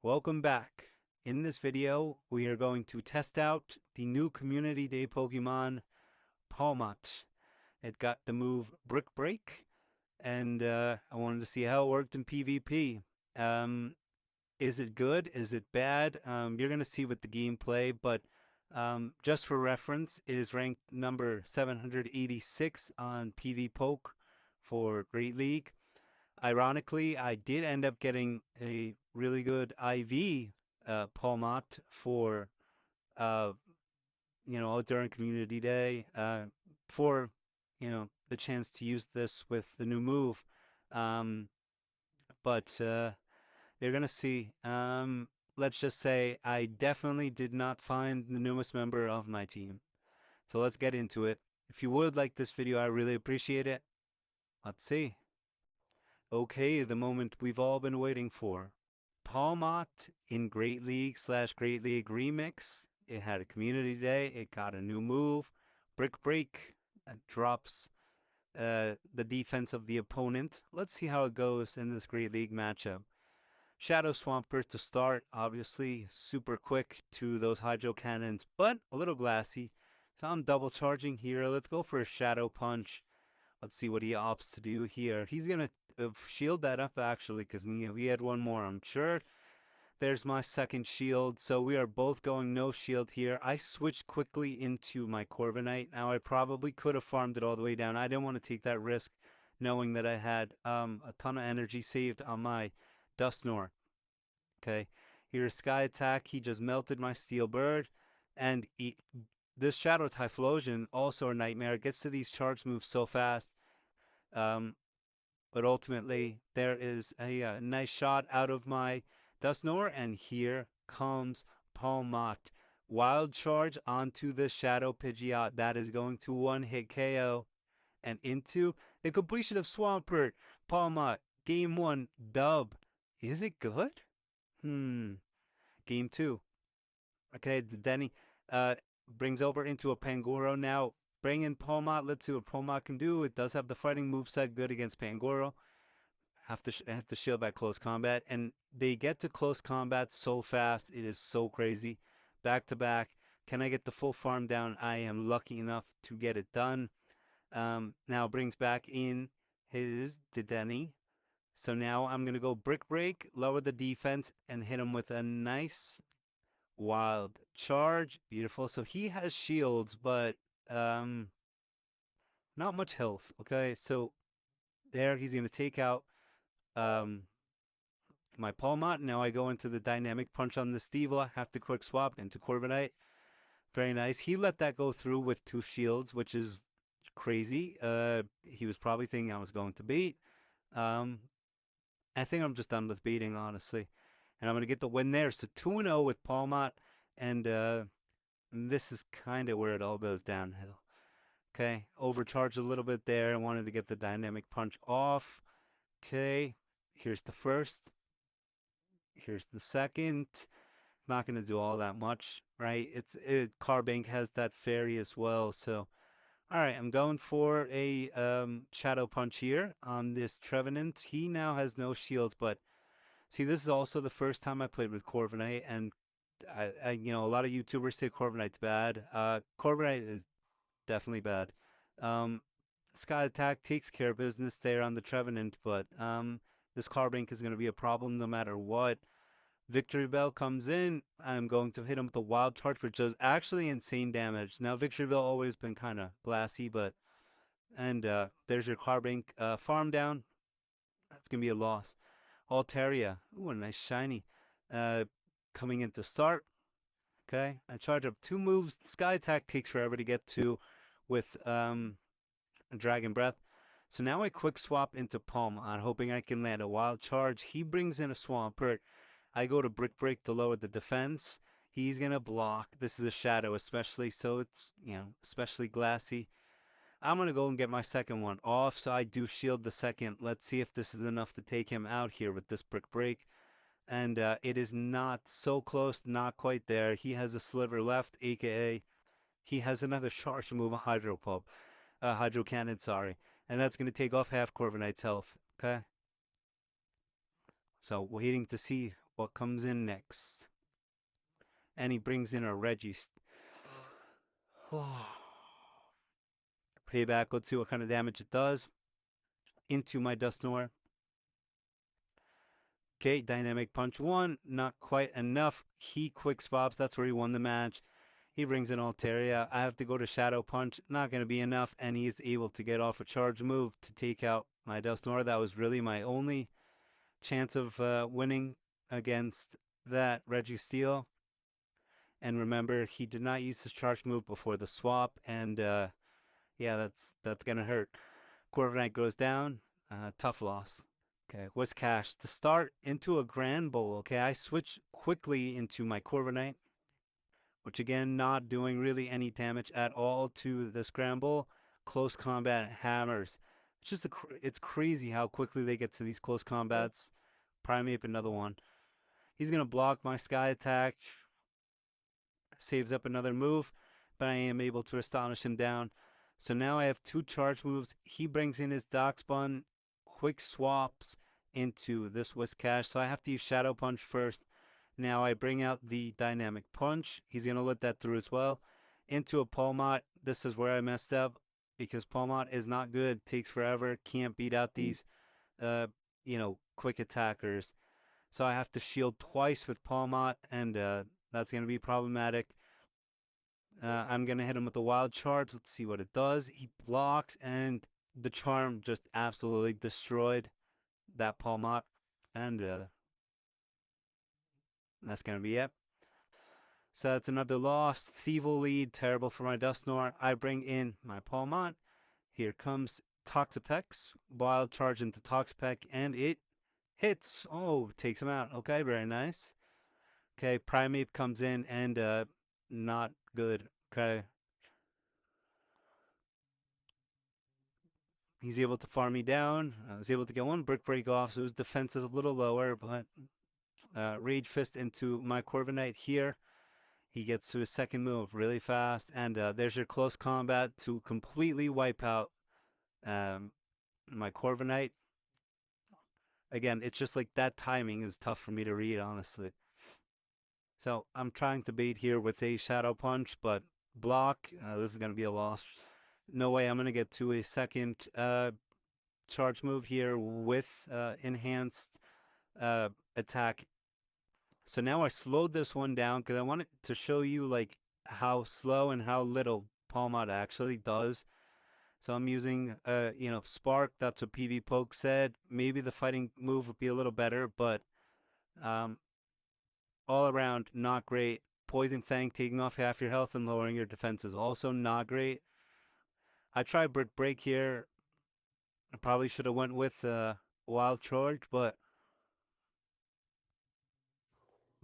Welcome back. In this video, we are going to test out the new Community Day Pokemon, Pawmot. It got the move Brick Break, and I wanted to see how it worked in PvP. Is it good? Is it bad? You're going to see with the gameplay, but just for reference, it is ranked number 786 on PvPoke for Great League. Ironically, I did end up getting a really good IV Pawmot for uh during community day for the chance to use this with the new move. Um but You're gonna see. Let's just say I definitely did not find the newest member of my team. So let's get into it. If you would like this video, I really appreciate it. Let's see. Okay, the moment we've all been waiting for. Pawmot in Great League / Great League Remix. It had a community day. It got a new move. Brick Break drops the defense of the opponent. Let's see how it goes in this Great League matchup. Shadow Swampert to start, obviously super quick to those Hydro Cannons, but a little glassy. So I'm double charging here. Let's go for a Shadow Punch. Let's see what he opts to do here. He's going to shield that up, actually, because he had one more, I'm sure. There's my second shield. So we are both going no shield here. I switched quickly into my Corviknight. Now, I probably could have farmed it all the way down. I didn't want to take that risk, knowing that I had a ton of energy saved on my Dusknoir. Okay, here's Sky Attack. He just melted my Steel Bird. And this Shadow Typhlosion, also a nightmare. It gets to these charge moves so fast. But ultimately, there is a nice shot out of my Dusknoir, and here comes Pawmot. Wild Charge onto the Shadow Pidgeot. That is going to one-hit KO. And into the completion of Swampert. Pawmot, Game 1, dub. Is it good? Game 2. Okay, Denny brings over into a Pangoro now. Bring in Pawmot. Let's see what Pawmot can do. It does have the fighting moveset good against Pangoro. Have to shield that close combat, and they get to close combat so fast. It is so crazy. Back to back. Can I get the full farm down? I am lucky enough to get it done. Now brings back in his Dedenne. So now I'm gonna go Brick Break, lower the defense, and hit him with a nice Wild Charge. Beautiful. So he has shields, but not much health. Okay, so there he's gonna take out my Pawmot. Now I go into the Dynamic Punch on the Stevola. Have to quick swap into Corviknight. Very nice. He let that go through with 2 shields, which is crazy. He was probably thinking I was going to beat. I think I'm just done with beating, honestly. And I'm going to get the win there. So 2-0 with Pawmot. And this is kind of where it all goes downhill. Okay, overcharged a little bit there. I wanted to get the Dynamic Punch off. Okay, here's the first. Here's the second. Not going to do all that much, right? Carbink has that fairy as well. So, all right, I'm going for a Shadow Punch here on this Trevenant. He now has no shield, but see, this is also the first time I played with Corviknight, and a lot of YouTubers say Corviknight's bad. Corviknight is definitely bad. Um, Sky Attack takes care of business there on the Trevenant, but this Carbink is going to be a problem no matter what. Victory Bell comes in. I'm going to hit him with the Wild Charge, which does actually insane damage. Now, Victory Bell always been kind of glassy, but there's your Carbink farm down. That's gonna be a loss. Altaria, ooh, a nice shiny. Coming in to start. Okay, I charge up 2 moves. Sky Attack takes forever to get to with Dragon Breath. So now I quick swap into Pawmot, hoping I can land a Wild Charge. He brings in a Swampert. I go to Brick Break to lower the defense. He's going to block. This is a Shadow especially, so it's, especially glassy. I'm going to go and get my second one off, so I do shield the second. Let's see if this is enough to take him out here with this Brick Break. And it is not so close, not quite there. He has a sliver left, aka he has another charge move, a Hydro Cannon, sorry. And that's going to take off half Corviknight's health, okay? So waiting to see what comes in next. And he brings in a Reggie. Payback, let's see what kind of damage it does. Into my Dusknoir. Okay, Dynamic Punch 1, not quite enough. He quick swaps, that's where he won the match. He brings in Altaria. I have to go to Shadow Punch, not going to be enough, and he is able to get off a charge move to take out my Dusknoir. That was really my only chance of winning against that Registeel. And remember, he did not use his charge move before the swap, and yeah, that's gonna hurt. Corviknight goes down. Tough loss. Okay, Whiscash to start into a Grand Bowl. Okay, I switch quickly into my Corviknight, which again, not doing really any damage at all to the Scramble. Close combat hammers. It's just it's crazy how quickly they get to these close combats. Primeape, another one. He's gonna block my Sky attack. Saves up another move, but I am able to astonish him down. So now I have two charge moves. He brings in his Darkspun, quick swaps into this Whiscash, so I have to use Shadow Punch first. Now I bring out the Dynamic Punch. He's going to let that through as well. Into a Pawmot. This is where I messed up because Pawmot is not good. Takes forever. Can't beat out these, quick attackers. So I have to shield twice with Pawmot, and that's going to be problematic. I'm going to hit him with a Wild Charge. Let's see what it does. He blocks, and the Charm just absolutely destroyed that Pawmot. And that's going to be it. So that's another loss. Thievel lead, terrible for my Dusknoir. I bring in my Pawmot. Here comes Toxapex. Wild Charge into Toxapex, and it hits. Oh, takes him out. Okay, very nice. Okay, Primeape comes in, and not good. Okay. He's able to farm me down. I was able to get one Brick Break off, so his defense is a little lower, but Rage Fist into my Corviknight here. He gets to his second move really fast, and there's your close combat to completely wipe out my Corviknight. Again, it's just like that timing is tough for me to read, honestly. So I'm trying to bait here with a Shadow Punch, but block. This is going to be a loss. No way I'm going to get to a second charge move here with enhanced attack. So now I slowed this one down because I wanted to show you like how slow and how little Pawmot actually does. So I'm using Spark. That's what PV Poke said. Maybe the fighting move would be a little better, but um, all around not great. Poison Fang taking off half your health and lowering your defense is also not great. I tried Brick Break here. I probably should have went with Wild Charge, but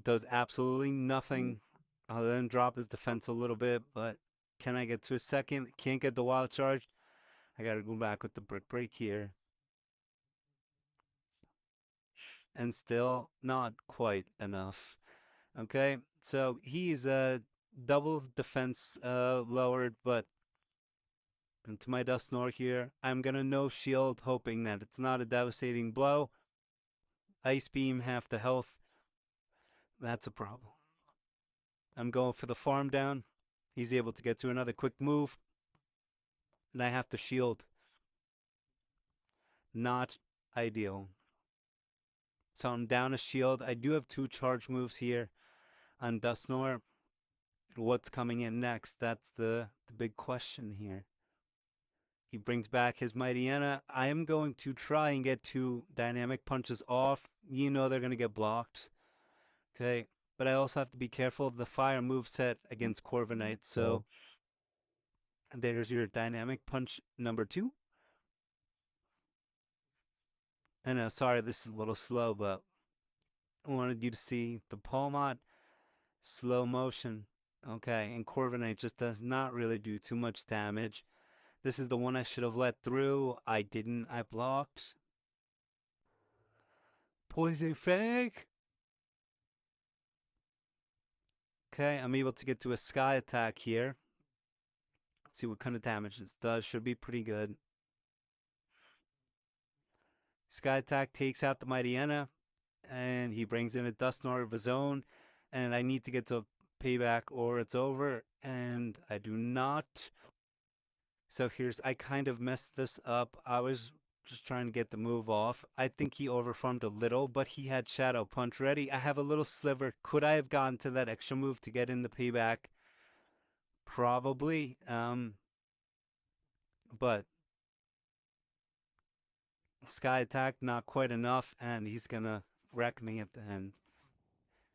does absolutely nothing other than drop his defense a little bit. But can I get to a second? Can't get the Wild Charge. I got to go back with the Brick Break here. And still not quite enough. Okay, so he's double defense lowered, but into my Dusknoir here, I'm going to no shield, hoping that it's not a devastating blow. Ice Beam, half the health. That's a problem. I'm going for the farm down. He's able to get to another quick move. And I have to shield. Not ideal. So I'm down a shield. I do have two charge moves here on Dusknoir. What's coming in next? That's the big question here. He brings back his Mightyena. I am going to try and get two dynamic punches off. You know they're going to get blocked. Okay. But I also have to be careful of the fire move set against Corviknight. So there's your dynamic punch number 2. And sorry, this is a little slow, but I wanted you to see the Pawmot slow motion. Okay, and Corviknight just does not really do too much damage. This is the one I should have let through. I didn't. I blocked. Poison Fang. Okay, I'm able to get to a Sky attack here. Let's see what kind of damage this does. Should be pretty good. Sky attack takes out the Mightyena. and he brings in a Dust Lord of his own, and I need to get to payback or it's over, and I do not. So I kind of messed this up. I was just trying to get the move off. I think he overfarmed a little, but he had Shadow Punch ready. I have a little sliver. Could I have gotten to that extra move to get in the payback? Probably. But Sky Attack, not quite enough, and he's gonna wreck me at the end.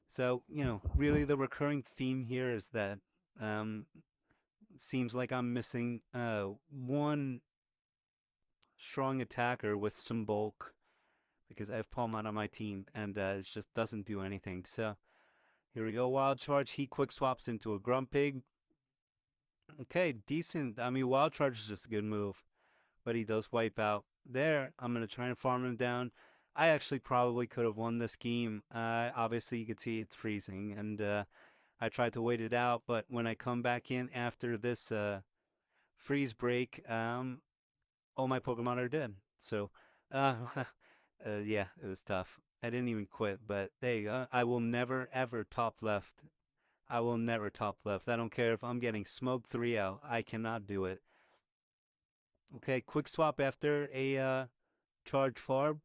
So, really the recurring theme here is that um, seems like I'm missing one strong attacker with some bulk because I have Pawmot on my team and it just doesn't do anything. So here we go, Wild Charge. He quick swaps into a Grumpig. Okay, decent. I mean, Wild Charge is just a good move, but he does wipe out. There, I'm going to try and farm him down. I actually probably could have won this game. Obviously, you could see it's freezing, and I tried to wait it out, but when I come back in after this freeze break, all my Pokemon are dead. So, uh, yeah, it was tough. I didn't even quit, but there you go. I will never ever top left. I will never top left. I don't care if I'm getting smoked 3 out. I cannot do it. Okay, quick swap after a charge farm.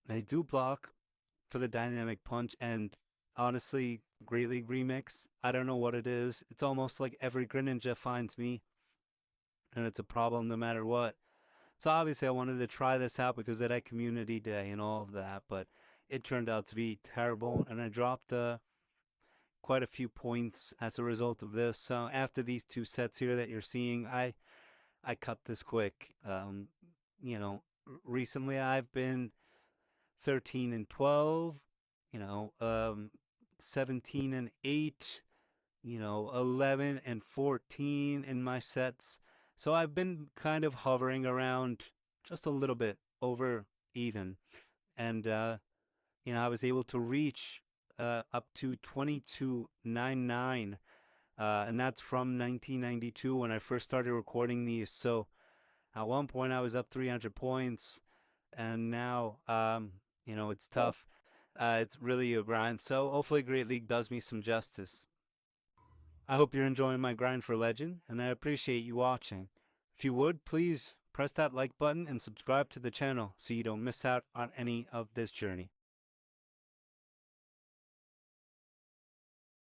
They do block for the dynamic punch, and honestly, Great League Remix, I don't know what it is. It's almost like every Greninja finds me, and it's a problem no matter what. So obviously, I wanted to try this out because it had community day and all of that, but it turned out to be terrible, and I dropped quite a few points as a result of this. So after these two sets here that you're seeing, I cut this quick. You know, recently I've been 13 and 12, you know, 17 and 8, 11 and 14 in my sets. So I've been kind of hovering around just a little bit over even. And, I was able to reach up to 22.99. And that's from 1992 when I first started recording these. So at one point I was up 300 points, and now, it's tough. It's really a grind. So hopefully Great League does me some justice. I hope you're enjoying my grind for Legend, and I appreciate you watching. If you would, please press that like button and subscribe to the channel so you don't miss out on any of this journey.